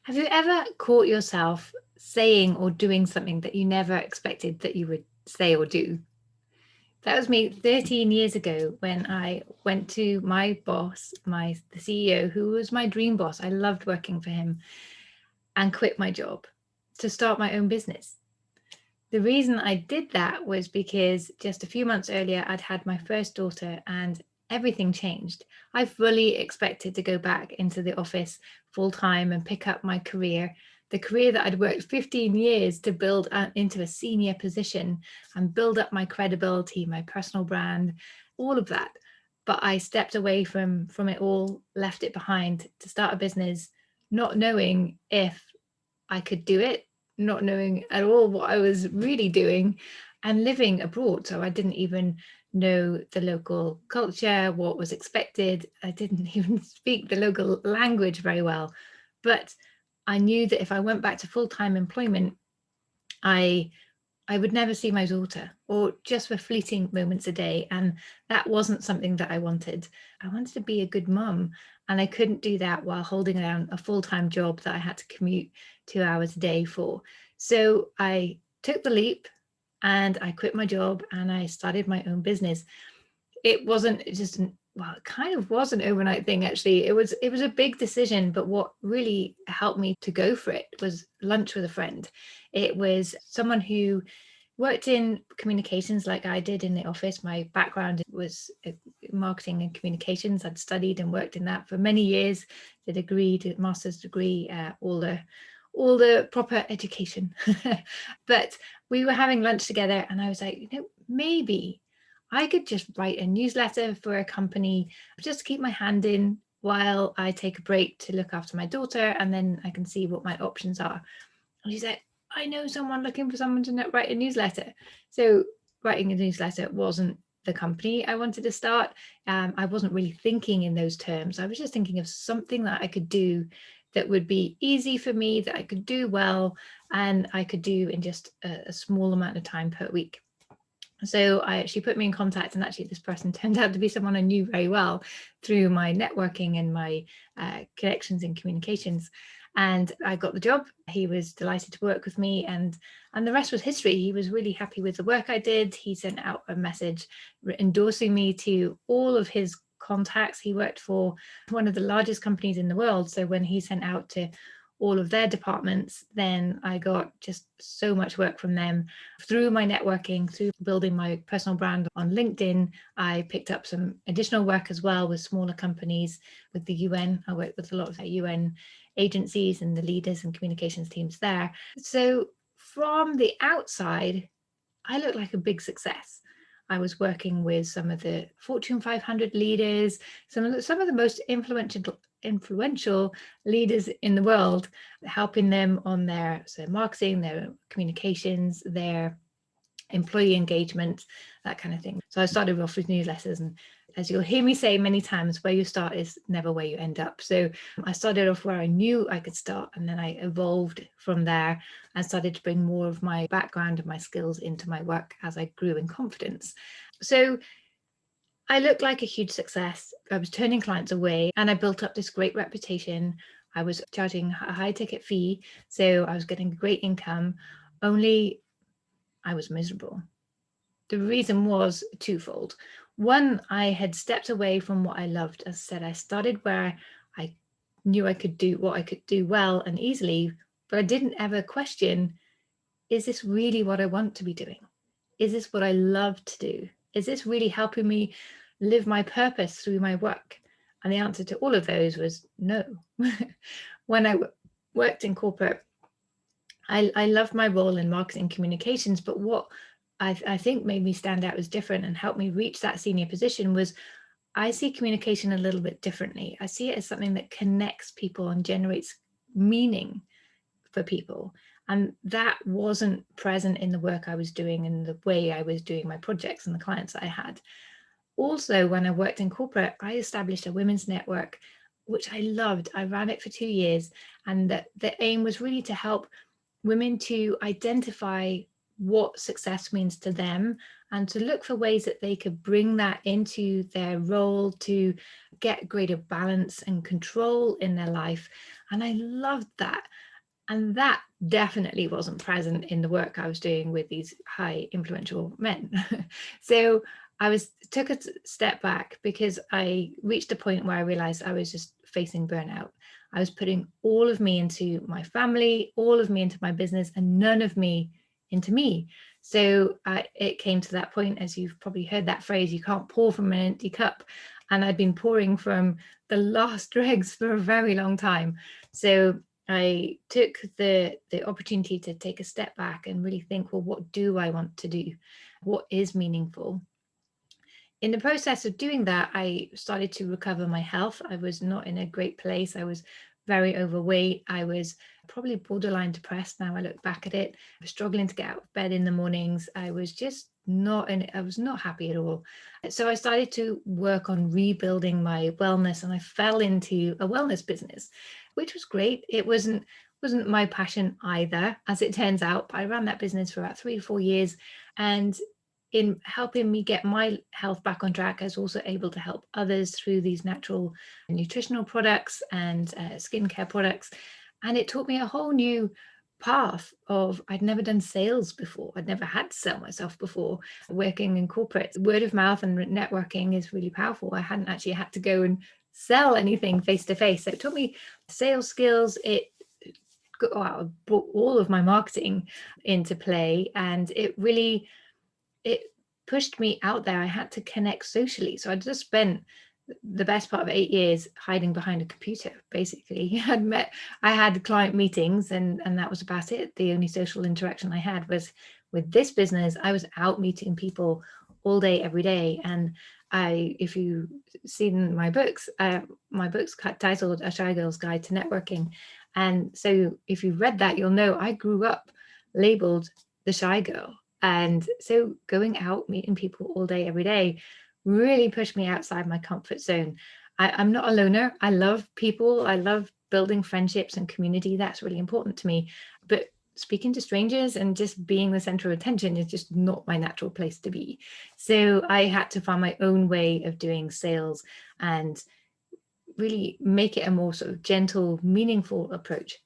Have you ever caught yourself saying or doing something that you never expected that you would say or do? That was me 13 years ago when I went to my boss, the CEO, who was my dream boss. I loved working for him, and quit my job to start my own business. The reason I did that was because just a few months earlier, I'd had my first daughter and everything changed. I fully expected to go back into the office full time and pick up my career, the career that I'd worked 15 years to build into a senior position and build up my credibility, my personal brand, all of that. But I stepped away from it all, left it behind to start a business, not knowing if I could do it, not knowing at all what I was really doing, and living abroad. So I didn't even know the local culture, what was expected. I didn't even speak the local language very well. But I knew that if I went back to full-time employment, I I would never see my daughter, or just for fleeting moments a day. And that wasn't something that I wanted. I wanted to be a good mum. And I couldn't do that while holding down a full-time job that I had to commute 2 hours a day for. So I took the leap and I quit my job and I started my own business. It wasn't just well, it kind of was an overnight thing, actually. It was a big decision, but what really helped me to go for it was lunch with a friend. It was someone who worked in communications like I did in the office. My background was marketing and communications. I'd studied and worked in that for many years. Did a master's degree, all the proper education. But we were having lunch together, and I was like, maybe I could just write a newsletter for a company just to keep my hand in while I take a break to look after my daughter, and then I can see what my options are. And she's like, I know someone looking for someone to write a newsletter. So writing a newsletter wasn't the company I wanted to start. I wasn't really thinking in those terms. I was just thinking of something that I could do that would be easy for me, that I could do well, and I could do in just a small amount of time per week. So she put me in contact, and actually this person turned out to be someone I knew very well through my networking and my connections in communications. And I got the job. He was delighted to work with me, and the rest was history. He was really happy with the work I did. He sent out a message endorsing me to all of his contacts. He worked for one of the largest companies in the world. So when he sent out to all of their departments, then I got just so much work from them. Through my networking, through building my personal brand on LinkedIn, I picked up some additional work as well with smaller companies, with the UN. I worked with a lot of the UN agencies and the leaders and communications teams there. So from the outside, I looked like a big success. I was working with some of the Fortune 500 leaders, some of the most influential leaders in the world, helping them on their marketing, their communications, their employee engagement, that kind of thing. So I started off with newsletters, and as you'll hear me say many times, where you start is never where you end up. So I started off where I knew I could start, and then I evolved from there and started to bring more of my background and my skills into my work as I grew in confidence. So I looked like a huge success. I was turning clients away, and I built up this great reputation. I was charging a high ticket fee, so I was getting great income, only I was miserable. The reason was twofold. One, I had stepped away from what I loved. As I said, I started where I knew I could do what I could do well and easily, but I didn't ever question, is this really what I want to be doing? Is this what I love to do? Is this really helping me live my purpose through my work? And the answer to all of those was no. When I worked in corporate, I loved my role in marketing communications, but what I think made me stand out as different and helped me reach that senior position was I see communication a little bit differently. I see it as something that connects people and generates meaning for people. And that wasn't present in the work I was doing and the way I was doing my projects and the clients that I had. Also, when I worked in corporate, I established a women's network, which I loved. I ran it for 2 years, and the aim was really to help women to identify what success means to them, and to look for ways that they could bring that into their role to get greater balance and control in their life. And I loved that. And that definitely wasn't present in the work I was doing with these high influential men. So I took a step back, because I reached a point where I realized I was just facing burnout. I was putting all of me into my family, all of me into my business, and none of me into me. So it came to that point, as you've probably heard that phrase, you can't pour from an empty cup. And I'd been pouring from the last dregs for a very long time. So I took the opportunity to take a step back and really think, well, what do I want to do? What is meaningful? In the process of doing that, I started to recover my health. I was not in a great place. I was very overweight. I was probably borderline depressed. Now I look back at it. I was struggling to get out of bed in the mornings. I was just I was not happy at all. So I started to work on rebuilding my wellness, and I fell into a wellness business, which was great. It wasn't my passion either, as it turns out. I ran that business for about 3 to 4 years, and in helping me get my health back on track, I was also able to help others through these natural nutritional products and skincare products. And it taught me a whole new path of, I'd never done sales before. I'd never had to sell myself before. Working in corporate, word of mouth and networking is really powerful. I hadn't actually had to go and sell anything face to face. So it taught me sales skills. It brought all of my marketing into play, and it pushed me out there. I had to connect socially. So I just spent the best part of 8 years hiding behind a computer, basically. I had client meetings, and that was about it. The only social interaction I had was with this business. I was out meeting people all day, every day. And if you've seen my books titled A Shy Girl's Guide to Networking. And so if you've read that, you'll know I grew up labeled the shy girl. And so going out, meeting people all day, every day, really pushed me outside my comfort zone. I'm not a loner. I love people. I love building friendships and community. That's really important to me. But speaking to strangers and just being the center of attention is just not my natural place to be. So I had to find my own way of doing sales and really make it a more sort of gentle, meaningful approach,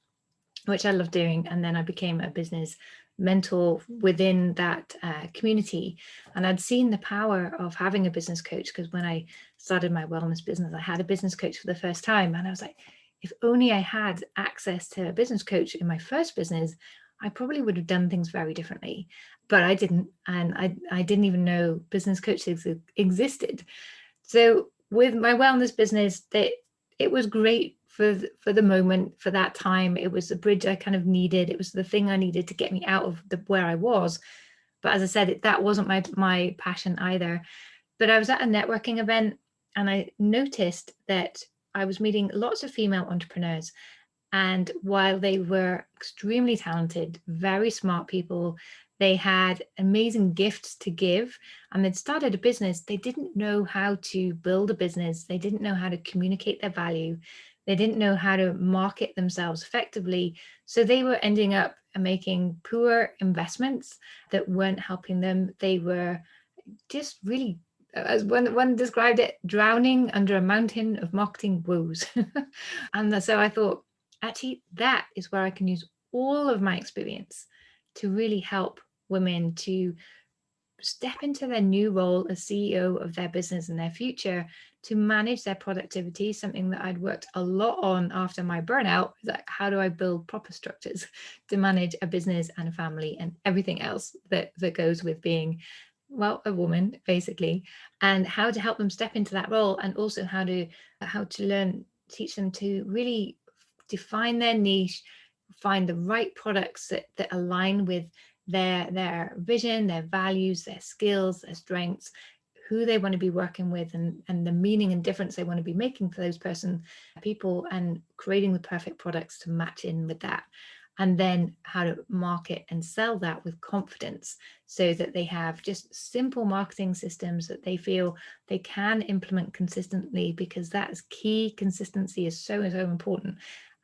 which I love doing. And then I became a business mentor within that community. And I'd seen the power of having a business coach, because when I started my wellness business, I had a business coach for the first time. And I was like, if only I had access to a business coach in my first business, I probably would have done things very differently. But I didn't. And I didn't even know business coaches existed. So with my wellness business, it was great for the moment, for that time. It was the bridge I kind of needed. It was the thing I needed to get me out of where I was. But as I said, that wasn't my passion either. But I was at a networking event, and I noticed that I was meeting lots of female entrepreneurs. And while they were extremely talented, very smart people, they had amazing gifts to give, and they'd started a business. They didn't know how to build a business. They didn't know how to communicate their value. They didn't know how to market themselves effectively. So they were ending up making poor investments that weren't helping them. They were just really, as one described it, drowning under a mountain of marketing woes. And so I thought, actually, that is where I can use all of my experience to really help women to step into their new role as CEO of their business and their future, to manage their productivity, something that I'd worked a lot on after my burnout. Like, how do I build proper structures to manage a business and a family and everything else that goes with being, well, a woman, basically, and how to help them step into that role, and also how to teach them to really define their niche, find the right products that align with their vision, their values, their skills, their strengths, who they want to be working with, and the meaning and difference they want to be making for those people, and creating the perfect products to match in with that. And then how to market and sell that with confidence, so that they have just simple marketing systems that they feel they can implement consistently, because that is key. Consistency is so important.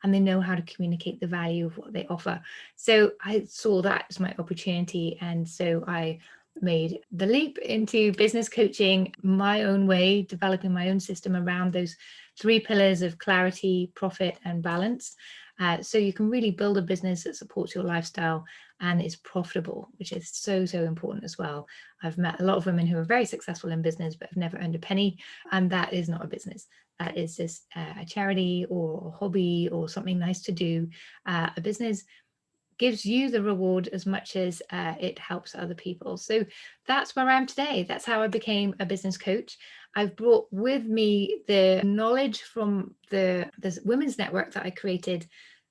and they know how to communicate the value of what they offer. So I saw that as my opportunity. And so I made the leap into business coaching my own way, developing my own system around those 3 pillars of clarity, profit, and balance. So you can really build a business that supports your lifestyle and is profitable, which is so, so important as well. I've met a lot of women who are very successful in business, but have never earned a penny. And that is not a business. That is just a charity or a hobby or something nice to do. A business gives you the reward as much as it helps other people. So that's where I am today. That's how I became a business coach. I've brought with me the knowledge from the women's network that I created,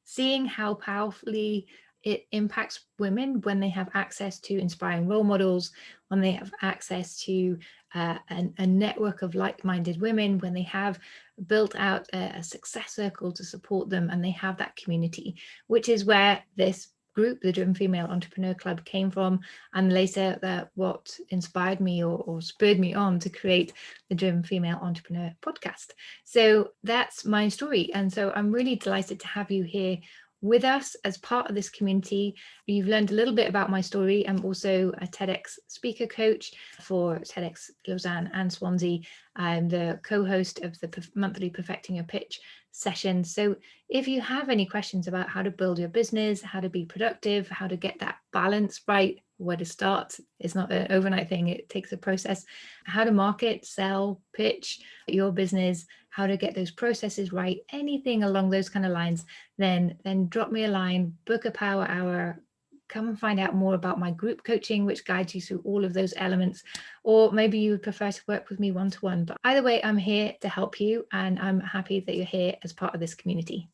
seeing how powerfully it impacts women when they have access to inspiring role models, when they have access to a network of like-minded women, when they have built out a success circle to support them, and they have that community, which is where this group, the Driven Female Entrepreneur Club, came from, and later what inspired me or spurred me on to create the Driven Female Entrepreneur podcast. So that's my story. And so I'm really delighted to have you here with us as part of this community. You've learned a little bit about my story. I'm also a TEDx speaker coach for TEDx Lausanne and Swansea. I'm the co-host of the monthly Perfecting Your Pitch session. So if you have any questions about how to build your business, how to be productive, how to get that balance right, where to start, it's not an overnight thing, it takes a process, how to market, sell, pitch your business, how to get those processes right, anything along those kind of lines, then drop me a line, book a power hour, come and find out more about my group coaching, which guides you through all of those elements. Or maybe you would prefer to work with me one-to-one. But either way, I'm here to help you, and I'm happy that you're here as part of this community.